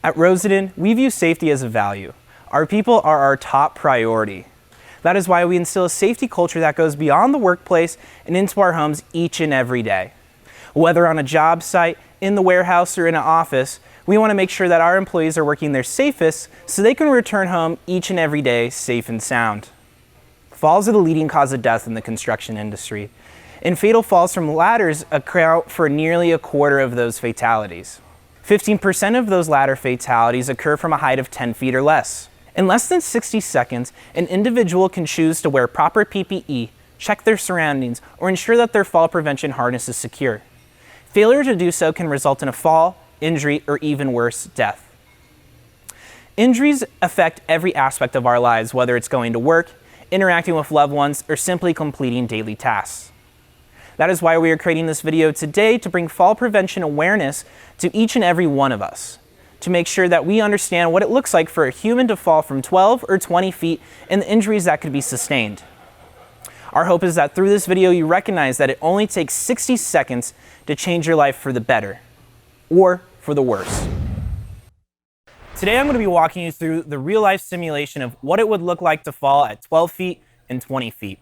At Rosendin, we view safety as a value. Our people are our top priority. That is why we instill a safety culture that goes beyond the workplace and into our homes each and every day. Whether on a job site, in the warehouse, or in an office, we want to make sure that our employees are working their safest so they can return home each and every day safe and sound. Falls are the leading cause of death in the construction industry, and fatal falls from ladders account for nearly a quarter of those fatalities. 15% of those ladder fatalities occur from a height of 10 feet or less. In less than 60 seconds, an individual can choose to wear proper PPE, check their surroundings, or ensure that their fall prevention harness is secure. Failure to do so can result in a fall, injury, or even worse, death. Injuries affect every aspect of our lives, whether it's going to work, interacting with loved ones, or simply completing daily tasks. That is why we are creating this video today to bring fall prevention awareness to each and every one of us, to make sure that we understand what it looks like for a human to fall from 12 or 20 feet and the injuries that could be sustained. Our hope is that through this video you recognize that it only takes 60 seconds to change your life for the better, or for the worse. Today I'm going to be walking you through the real-life simulation of what it would look like to fall at 12 feet and 20 feet.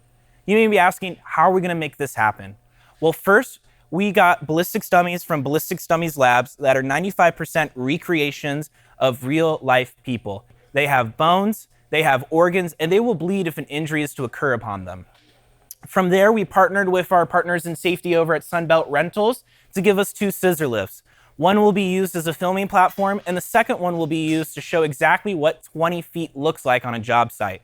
You may be asking, how are we going to make this happen? Well, first, we got Ballistics Dummies from Ballistics Dummies Labs that are 95% recreations of real-life people. They have bones, they have organs, and they will bleed if an injury is to occur upon them. From there, we partnered with our partners in safety over at Sunbelt Rentals to give us 2 scissor lifts. One will be used as a filming platform, and the second one will be used to show exactly what 20 feet looks like on a job site.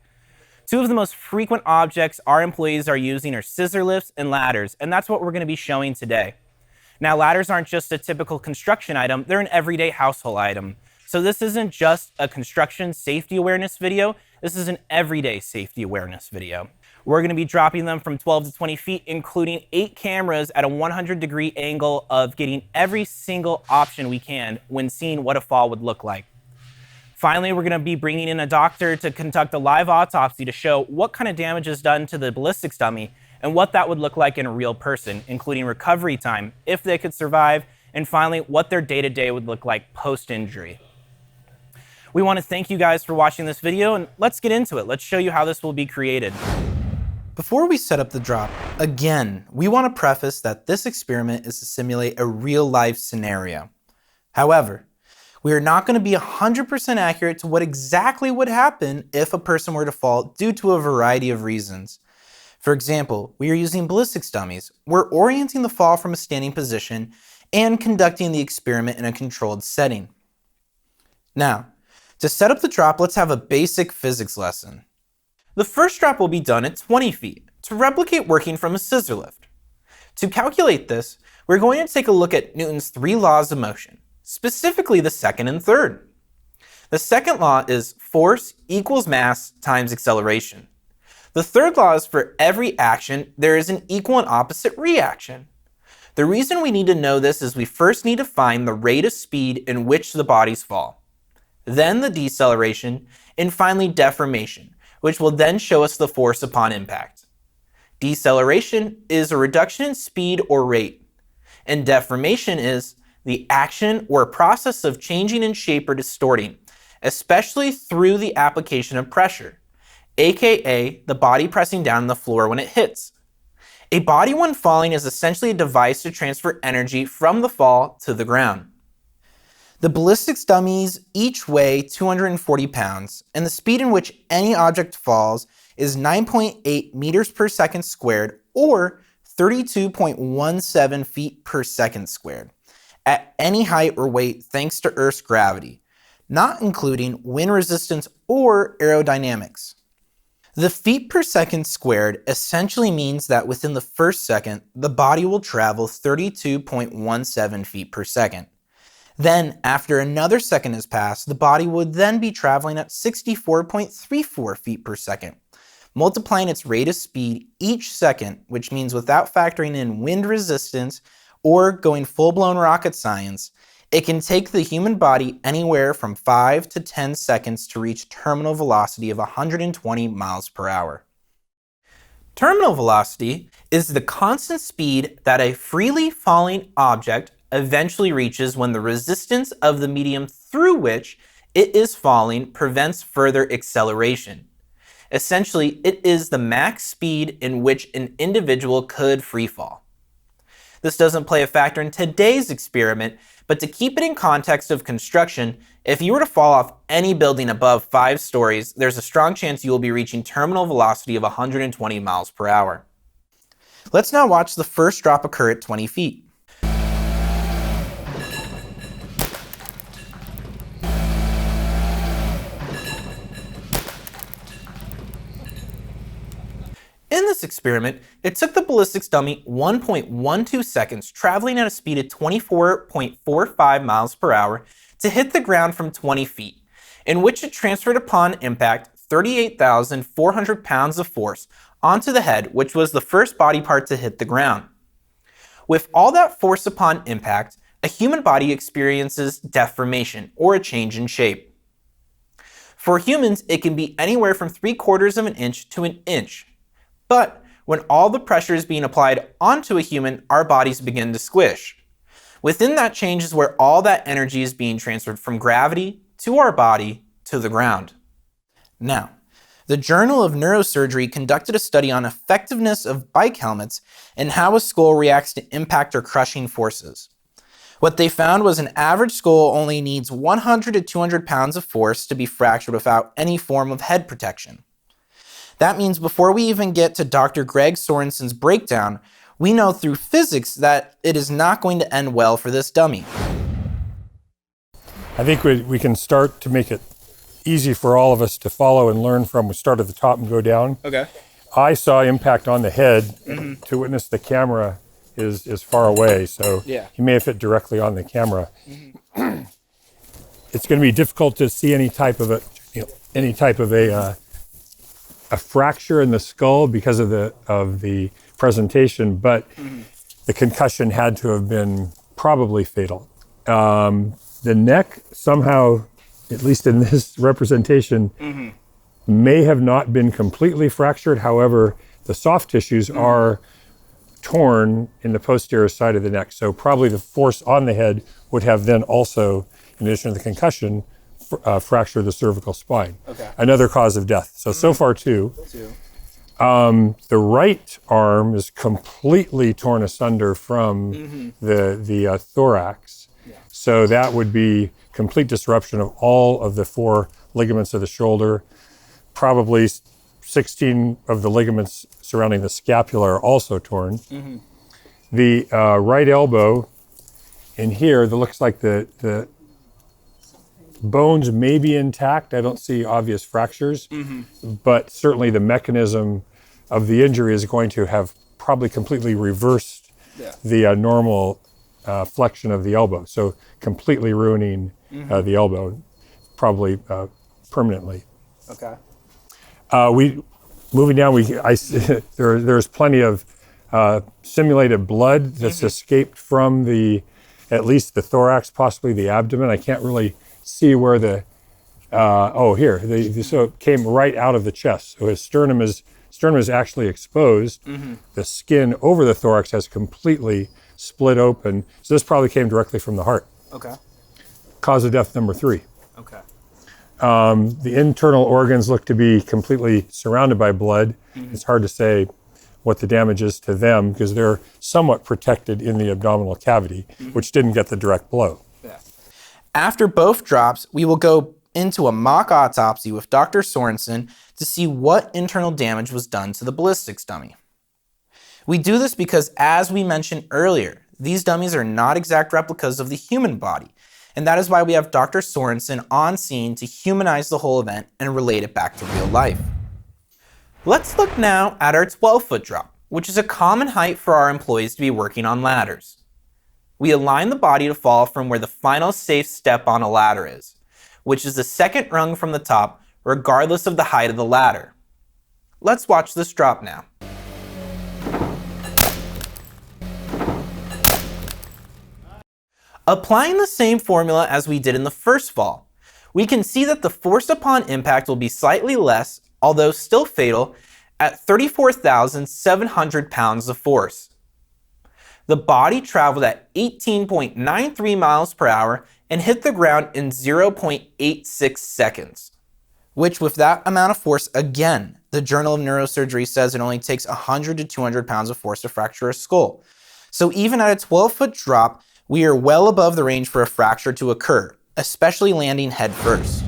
2 of the most frequent objects our employees are using are scissor lifts and ladders, and that's what we're going to be showing today. Now, ladders aren't just a typical construction item, they're an everyday household item. So this isn't just a construction safety awareness video, this is an everyday safety awareness video. We're going to be dropping them from 12 to 20 feet, including 8 cameras at a 100-degree angle of getting every single option we can when seeing what a fall would look like. Finally, we're going to be bringing in a doctor to conduct a live autopsy to show what kind of damage is done to the ballistics dummy and what that would look like in a real person, including recovery time, if they could survive, and finally, what their day-to-day would look like post-injury. We want to thank you guys for watching this video, and let's get into it. Let's show you how this will be created. Before we set up the drop, again, we want to preface that this experiment is to simulate a real-life scenario. However, we are not going to be 100% accurate to what exactly would happen if a person were to fall due to a variety of reasons. For example, we are using ballistics dummies. We're orienting the fall from a standing position and conducting the experiment in a controlled setting. Now, to set up the drop, let's have a basic physics lesson. The first drop will be done at 20 feet to replicate working from a scissor lift. To calculate this, we're going to take a look at Newton's 3 laws of motion, specifically the second and third. The second law is force equals mass times acceleration. The third law is for every action, there is an equal and opposite reaction. The reason we need to know this is we first need to find the rate of speed in which the bodies fall, then the deceleration, and finally deformation, which will then show us the force upon impact. Deceleration is a reduction in speed or rate, and deformation is the action or process of changing in shape or distorting, especially through the application of pressure, aka the body pressing down on the floor when it hits. A body when falling is essentially a device to transfer energy from the fall to the ground. The ballistics dummies each weigh 240 pounds, and the speed in which any object falls is 9.8 meters per second squared, or 32.17 feet per second squared, at any height or weight thanks to Earth's gravity, not including wind resistance or aerodynamics. The feet per second squared essentially means that within the first second, the body will travel 32.17 feet per second. Then, after another second has passed, the body would then be traveling at 64.34 feet per second, multiplying its rate of speed each second, which means without factoring in wind resistance or going full-blown rocket science, it can take the human body anywhere from 5 to 10 seconds to reach terminal velocity of 120 miles per hour. Terminal velocity is the constant speed that a freely falling object eventually reaches when the resistance of the medium through which it is falling prevents further acceleration. Essentially, it is the max speed in which an individual could freefall. This doesn't play a factor in today's experiment, but to keep it in context of construction, if you were to fall off any building above 5 stories, there's a strong chance you will be reaching terminal velocity of 120 miles per hour. Let's now watch the first drop occur at 20 feet. In this experiment, it took the ballistics dummy 1.12 seconds traveling at a speed of 24.45 miles per hour to hit the ground from 20 feet, in which it transferred upon impact 38,400 pounds of force onto the head, which was the first body part to hit the ground. With all that force upon impact, a human body experiences deformation, or a change in shape. For humans, it can be anywhere from 3/4 of an inch to an inch. But when all the pressure is being applied onto a human, our bodies begin to squish. Within that change is where all that energy is being transferred from gravity to our body to the ground. Now, the Journal of Neurosurgery conducted a study on effectiveness of bike helmets and how a skull reacts to impact or crushing forces. What they found was an average skull only needs 100 to 200 pounds of force to be fractured without any form of head protection. That means before we even get to Dr. Greg Sorensen's breakdown, we know through physics that it is not going to end well for this dummy. I think we can start to make it easy for all of us to follow and learn from. We start at the top and go down. Okay. I saw impact on the head. To witness the camera is far away, so he may have hit directly on the camera. It's going to be difficult to see any type of a fracture in the skull because of the presentation, but the concussion had to have been probably fatal. The neck somehow, at least in this representation, may have not been completely fractured. However, the soft tissues are torn in the posterior side of the neck. So probably the force on the head would have then also, in addition to the concussion, fracture the cervical spine. Okay. Another cause of death. So far two. The right arm is completely torn asunder from the thorax. Yeah. So that would be complete disruption of all of the 4 ligaments of the shoulder. Probably 16 of the ligaments surrounding the scapula are also torn. The right elbow in here, that looks like the bones may be intact. I don't see obvious fractures, but certainly the mechanism of the injury is going to have probably completely reversed the normal flexion of the elbow. So completely ruining the elbow, probably permanently. Okay. Moving down, there's plenty of simulated blood that's escaped from at least the thorax, possibly the abdomen. I can't really see where so it came right out of the chest. So his sternum is actually exposed. The skin over the thorax has completely split open. So this probably came directly from the heart. Okay. Cause of death number 3. Okay. The internal organs look to be completely surrounded by blood. It's hard to say what the damage is to them because they're somewhat protected in the abdominal cavity, which didn't get the direct blow. After both drops, we will go into a mock autopsy with Dr. Sorensen to see what internal damage was done to the ballistics dummy. We do this because, as we mentioned earlier, these dummies are not exact replicas of the human body, and that is why we have Dr. Sorensen on scene to humanize the whole event and relate it back to real life. Let's look now at our 12-foot drop, which is a common height for our employees to be working on ladders. We align the body to fall from where the final safe step on a ladder is, which is the second rung from the top, regardless of the height of the ladder. Let's watch this drop now. Applying the same formula as we did in the first fall, we can see that the force upon impact will be slightly less, although still fatal, at 34,700 pounds of force. The body traveled at 18.93 miles per hour and hit the ground in 0.86 seconds. Which, with that amount of force, again, the Journal of Neurosurgery says it only takes 100 to 200 pounds of force to fracture a skull. So even at a 12-foot drop, we are well above the range for a fracture to occur, especially landing head first.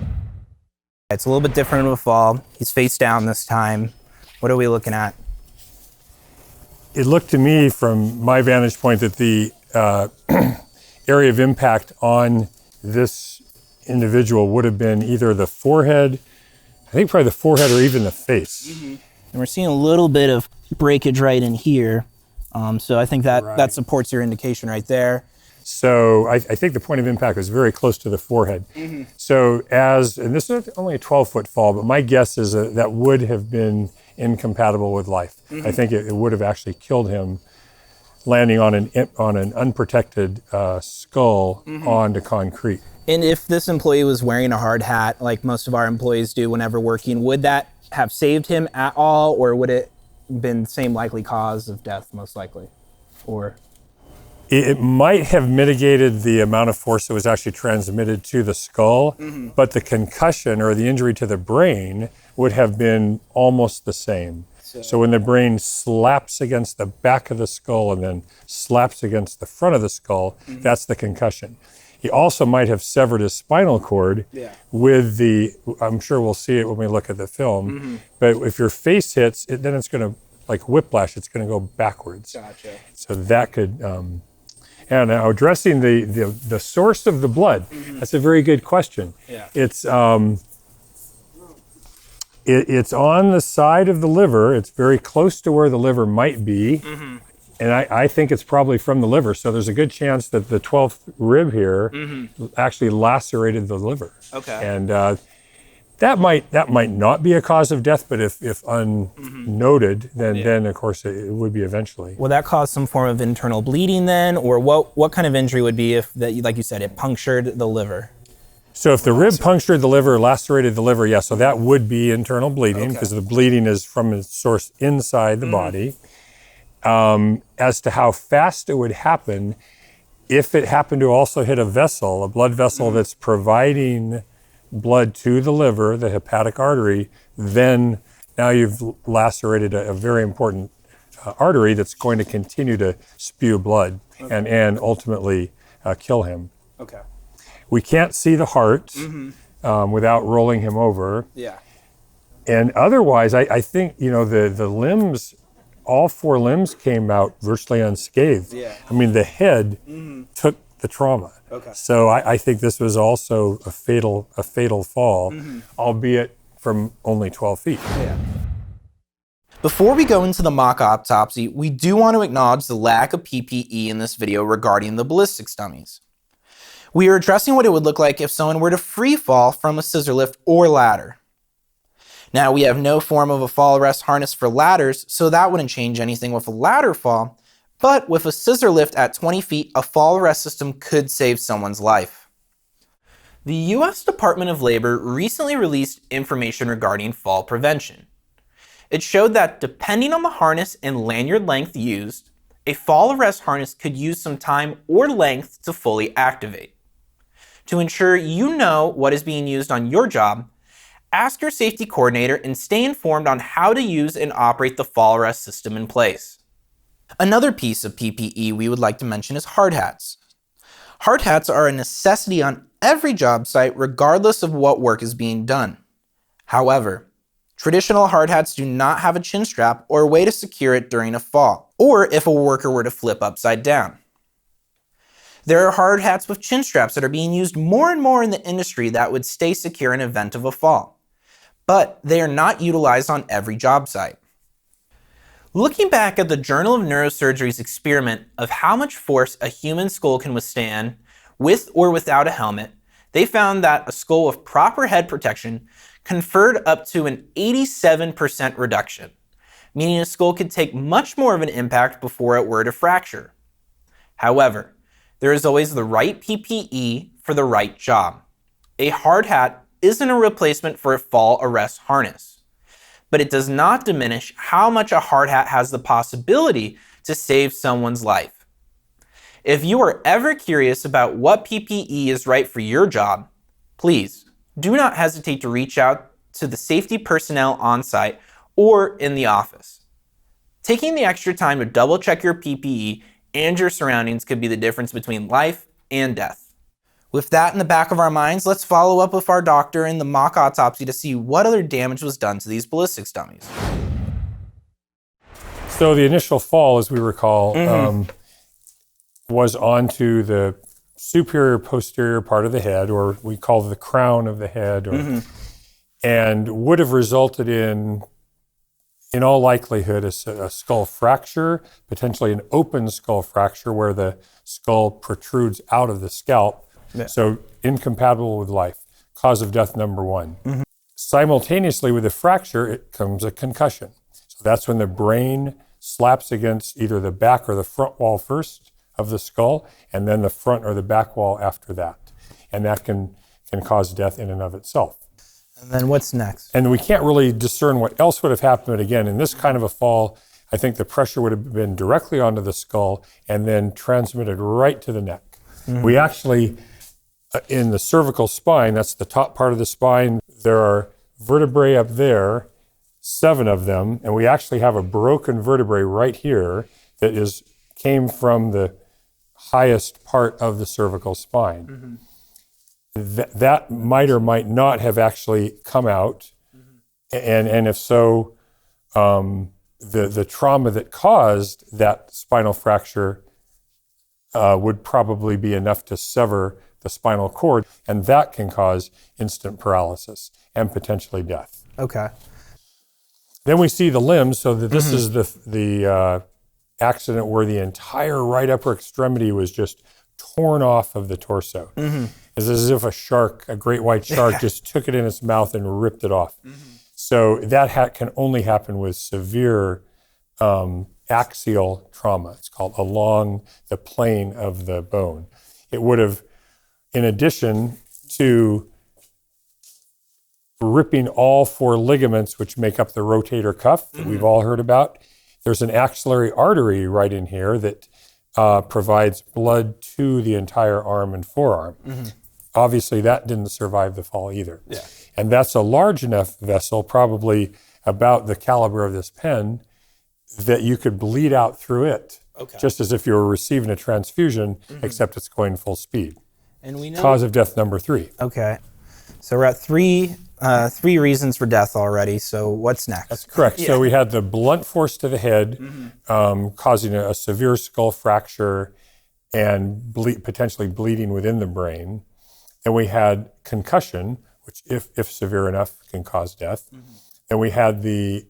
It's a little bit different of a fall. He's face down this time. What are we looking at? It looked to me from my vantage point that the area of impact on this individual would have been either the forehead, I think probably the forehead or even the face. And we're seeing a little bit of breakage right in here. So I think that, that supports your indication right there. So I think the point of impact was very close to the forehead. So and this is only a 12-foot fall, but my guess is that would have been incompatible with life. I think it would have actually killed him landing on an unprotected skull onto concrete. And if this employee was wearing a hard hat, like most of our employees do whenever working, would that have saved him at all, or would it been the same likely cause of death, most likely? Or it might have mitigated the amount of force that was actually transmitted to the skull, but the concussion or the injury to the brain would have been almost the same. So when the brain slaps against the back of the skull and then slaps against the front of the skull, that's the concussion. He also might have severed his spinal cord with I'm sure we'll see it when we look at the film, but if your face hits, then it's going to, like whiplash, it's going to go backwards. Gotcha. So that could, and now addressing the source of the blood, that's a very good question. It's it's on the side of the liver. It's very close to where the liver might be. And I think it's probably from the liver. So there's a good chance that the 12th rib here actually lacerated the liver. And that might not be a cause of death, but if unnoted, then of course it would be eventually. Will that cause some form of internal bleeding then? Or what kind of injury would be if, that, like you said, it punctured the liver? So if the rib punctured the liver, lacerated the liver, so that would be internal bleeding, because the bleeding is from a source inside the body. As to how fast it would happen, if it happened to also hit a vessel, a blood vessel that's providing blood to the liver, the hepatic artery, then now you've lacerated a very important artery that's going to continue to spew blood and ultimately kill him. We can't see the heart without rolling him over. And otherwise, I think, the limbs, all four limbs came out virtually unscathed. I mean, the head took the trauma. So I think this was also a fatal fall, albeit from only 12 feet. Before we go into the mock autopsy, we do want to acknowledge the lack of PPE in this video regarding the ballistics dummies. We are addressing what it would look like if someone were to free fall from a scissor lift or ladder. Now, we have no form of a fall arrest harness for ladders, so that wouldn't change anything with a ladder fall, but with a scissor lift at 20 feet, a fall arrest system could save someone's life. The U.S. Department of Labor recently released information regarding fall prevention. It showed that depending on the harness and lanyard length used, a fall arrest harness could use some time or length to fully activate. To ensure you know what is being used on your job, ask your safety coordinator and stay informed on how to use and operate the fall arrest system in place. Another piece of PPE we would like to mention is hard hats. Hard hats are a necessity on every job site regardless of what work is being done. However, traditional hard hats do not have a chin strap or a way to secure it during a fall, or if a worker were to flip upside down. There are hard hats with chin straps that are being used more and more in the industry that would stay secure in event of a fall, but they are not utilized on every job site. Looking back at the Journal of Neurosurgery's experiment of how much force a human skull can withstand with or without a helmet, they found that a skull with proper head protection conferred up to an 87% reduction, meaning a skull could take much more of an impact before it were to fracture. However, there is always the right PPE for the right job. A hard hat isn't a replacement for a fall arrest harness, but it does not diminish how much a hard hat has the possibility to save someone's life. If you are ever curious about what PPE is right for your job, please do not hesitate to reach out to the safety personnel on site or in the office. Taking the extra time to double check your PPE and your surroundings could be the difference between life and death. With that in the back of our minds, let's follow up with our doctor in the mock autopsy to see what other damage was done to these ballistics dummies. So the initial fall, as we recall, was onto the superior posterior part of the head, or we call the crown of the head, and would have resulted in all likelihood, a skull fracture, potentially an open skull fracture where the skull protrudes out of the scalp. Yeah. So incompatible with life. Cause of death number 1. Simultaneously with the fracture, it comes a concussion. So that's when the brain slaps against either the back or the front wall first of the skull, and then the front or the back wall after that. And that can cause death in and of itself. And then what's next? And we can't really discern what else would have happened. But again, in this kind of a fall, I think the pressure would have been directly onto the skull and then transmitted right to the neck. We actually, in the cervical spine, that's the top part of the spine, there are vertebrae up there, 7 of them, and we actually have a broken vertebrae right here that came from the highest part of the cervical spine. That might or might not have actually come out, and if so, the trauma that caused that spinal fracture would probably be enough to sever the spinal cord, and that can cause instant paralysis and potentially death. Okay. Then we see the limbs, so that this is the accident where the entire right upper extremity was just torn off of the torso. It's as if a great white shark just took it in its mouth and ripped it off. So that can only happen with severe axial trauma. It's called along the plane of the bone. It would have, in addition to ripping all 4 ligaments which make up the rotator cuff that we've all heard about, there's an axillary artery right in here that provides blood to the entire arm and forearm. Obviously, that didn't survive the fall either. Yeah. And that's a large enough vessel, probably about the caliber of this pen, that you could bleed out through it, just as if you were receiving a transfusion, except it's going full speed. And we know Cause of death number 3. Okay. So we're at 3 reasons for death already. So what's next? That's correct. So we had the blunt force to the head, causing a severe skull fracture and potentially bleeding within the brain. And we had concussion, which if severe enough can cause death. And we had the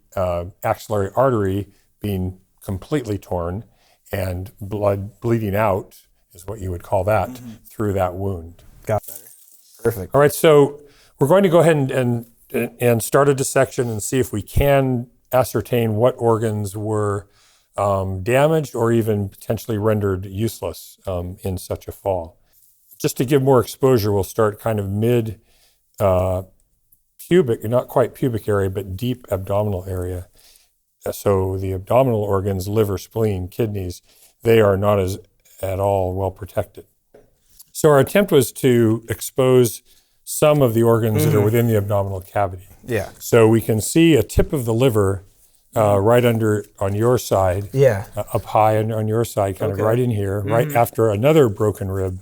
axillary artery being completely torn and blood bleeding out, is what you would call that, through that wound. Got it. Perfect. All right, so we're going to go ahead and start a dissection and see if we can ascertain what organs were damaged or even potentially rendered useless in such a fall. Just to give more exposure, we'll start kind of mid pubic, not quite pubic area, but deep abdominal area. So the abdominal organs, liver, spleen, kidneys, they are not at all well protected. So our attempt was to expose some of the organs that are within the abdominal cavity. Yeah. So we can see a tip of the liver right under on your side. Yeah. Up high on your side, kind of right in here, right after another broken rib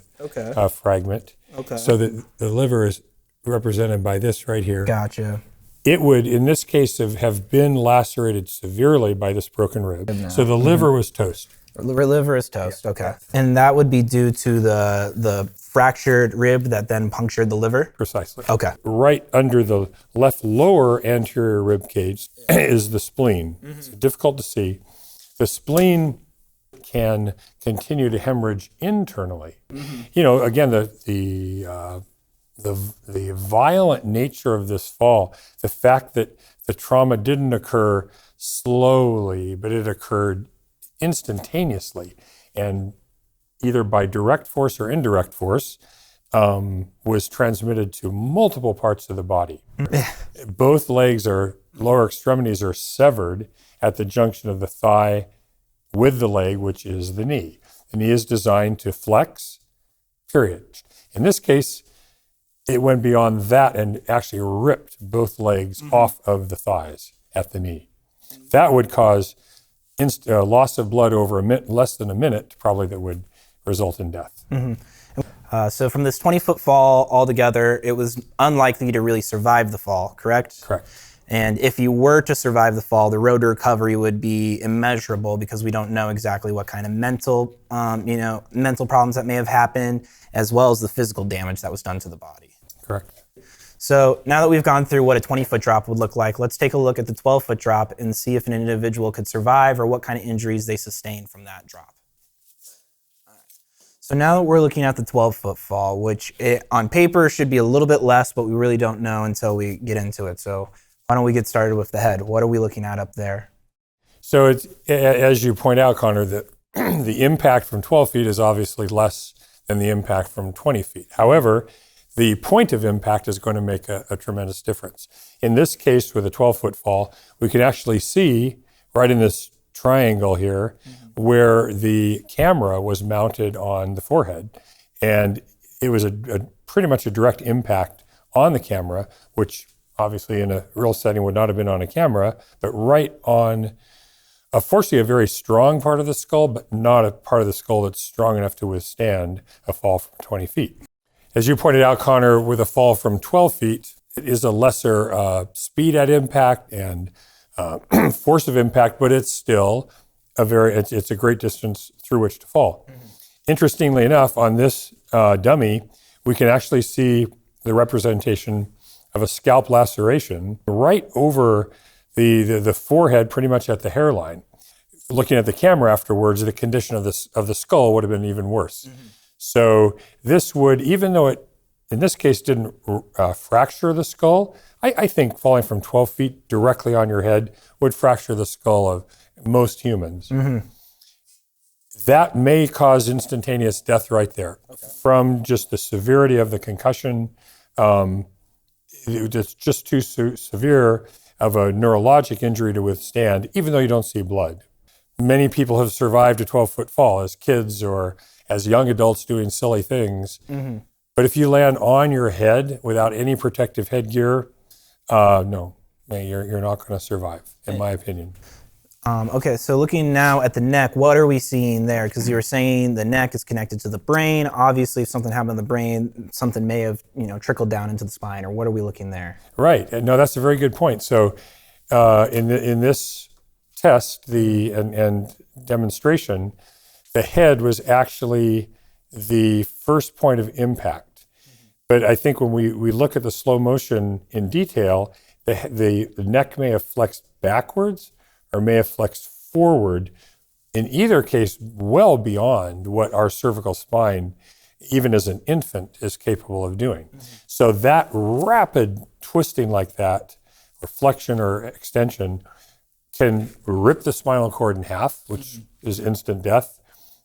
fragment. Okay. So that the liver is represented by this right here. Gotcha. It would, in this case, have been lacerated severely by this broken rib. So the liver was toast. Liver is toast. Okay. And that would be due to the fractured rib that then punctured the liver? Precisely. Okay. Right under the left lower anterior rib cage is the spleen. It's difficult to see. The spleen can continue to hemorrhage internally. You know, again, the violent nature of this fall, the fact that the trauma didn't occur slowly, but it occurred instantaneously, and either by direct force or indirect force, was transmitted to multiple parts of the body. Both lower extremities are severed at the junction of the thigh with the leg, which is the knee. The knee is designed to flex, period. In this case, it went beyond that and actually ripped both legs off of the thighs at the knee. That would cause loss of blood over less than a minute, probably, that would result in death. So from this 20-foot fall altogether, it was unlikely to really survive the fall, correct? Correct. And if you were to survive the fall, the road to recovery would be immeasurable because we don't know exactly what kind of mental problems that may have happened, as well as the physical damage that was done to the body. Correct. So now that we've gone through what a 20-foot drop would look like, let's take a look at the 12-foot drop and see if an individual could survive or what kind of injuries they sustained from that drop. So now that we're looking at the 12-foot fall, which on paper should be a little bit less, but we really don't know until we get into it. So why don't we get started with the head? What are we looking at up there? So it's, as you point out, Connor, that the impact from 12 feet is obviously less than the impact from 20 feet. However, the point of impact is going to make a tremendous difference. In this case, with a 12-foot fall, we can actually see right in this triangle here where the camera was mounted on the forehead. And it was pretty much a direct impact on the camera, which obviously in a real setting would not have been on a camera, but right on, fortunately, a very strong part of the skull, but not a part of the skull that's strong enough to withstand a fall from 20 feet. As you pointed out, Connor, with a fall from 12 feet, it is a lesser speed at impact and force of impact, but it's still it's a great distance through which to fall. Interestingly enough, on this dummy, we can actually see the representation of a scalp laceration right over the forehead, pretty much at the hairline. Looking at the camera afterwards, the condition of the skull would have been even worse. So this would, even though it, in this case, didn't fracture the skull, I think falling from 12 feet directly on your head would fracture the skull of most humans. That may cause instantaneous death right there from just the severity of the concussion. It's just too severe of a neurologic injury to withstand, even though you don't see blood. Many people have survived a 12-foot fall as kids or as young adults doing silly things. But if you land on your head without any protective headgear, no, you're not going to survive, in my opinion. Okay, so looking now at the neck, what are we seeing there? Because you were saying the neck is connected to the brain. Obviously, if something happened to the brain, something may have trickled down into the spine, or what are we looking there? Right. No, that's a very good point. So in this test and demonstration, the head was actually the first point of impact. But I think when we look at the slow motion in detail, the neck may have flexed backwards or may have flexed forward, in either case well beyond what our cervical spine, even as an infant, is capable of doing. So that rapid twisting like that, or flexion or extension, can rip the spinal cord in half, which is instant death,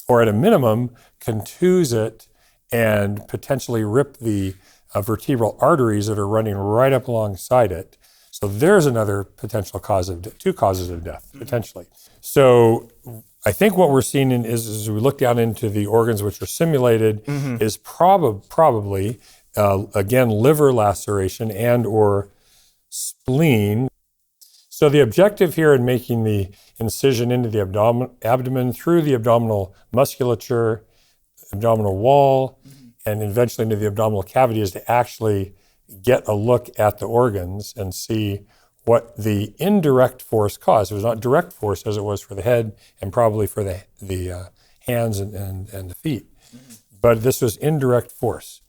or at a minimum, contuse it and potentially rip the vertebral arteries that are running right up alongside it. So there's another potential two causes of death, potentially. So I think what we're seeing is as we look down into the organs which are simulated, is probably, again, liver laceration and or spleen. So the objective here in making the incision into the abdomen through the abdominal musculature, abdominal wall, and eventually into the abdominal cavity is to actually get a look at the organs and see what the indirect force caused. It was not direct force as it was for the head and probably for the hands and the feet, but this was indirect force.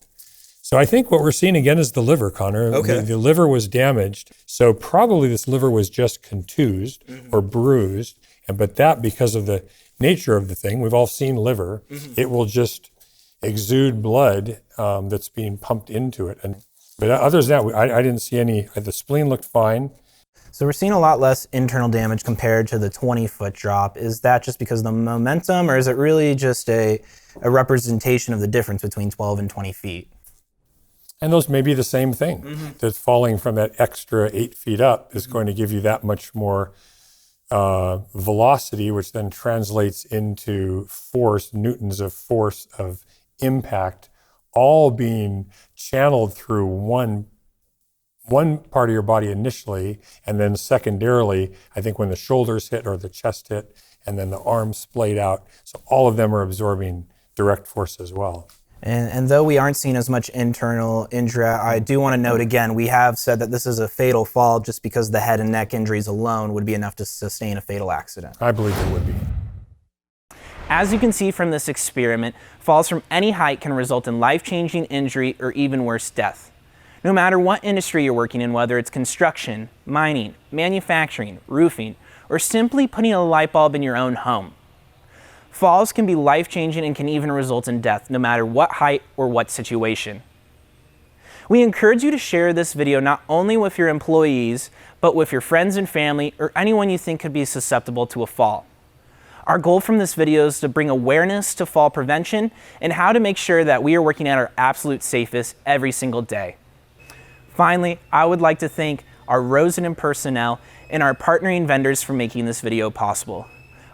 So I think what we're seeing again is the liver, Connor. Okay. The liver was damaged, so probably this liver was just contused or bruised, but that, because of the nature of the thing, we've all seen liver, it will just exude blood that's being pumped into it. But other than that, I didn't see any. The spleen looked fine. So we're seeing a lot less internal damage compared to the 20-foot drop. Is that just because of the momentum, or is it really just a representation of the difference between 12 and 20 feet? And those may be the same thing. That falling from that extra 8 feet up is going to give you that much more velocity, which then translates into force, newtons of force of impact, all being channeled through one part of your body initially, and then secondarily, I think when the shoulders hit or the chest hit, and then the arms splayed out. So all of them are absorbing direct force as well. And though we aren't seeing as much internal injury, I do want to note again, we have said that this is a fatal fall just because the head and neck injuries alone would be enough to sustain a fatal accident. I believe it would be. As you can see from this experiment, falls from any height can result in life-changing injury or even worse, death. No matter what industry you're working in, whether it's construction, mining, manufacturing, roofing, or simply putting a light bulb in your own home. Falls can be life-changing and can even result in death, no matter what height or what situation. We encourage you to share this video not only with your employees, but with your friends and family or anyone you think could be susceptible to a fall. Our goal from this video is to bring awareness to fall prevention and how to make sure that we are working at our absolute safest every single day. Finally, I would like to thank our Rosendin personnel and our partnering vendors for making this video possible.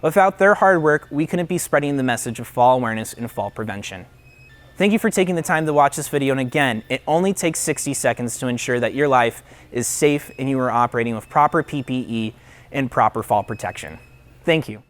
Without their hard work, we couldn't be spreading the message of fall awareness and fall prevention. Thank you for taking the time to watch this video, and again, it only takes 60 seconds to ensure that your life is safe and you are operating with proper PPE and proper fall protection. Thank you.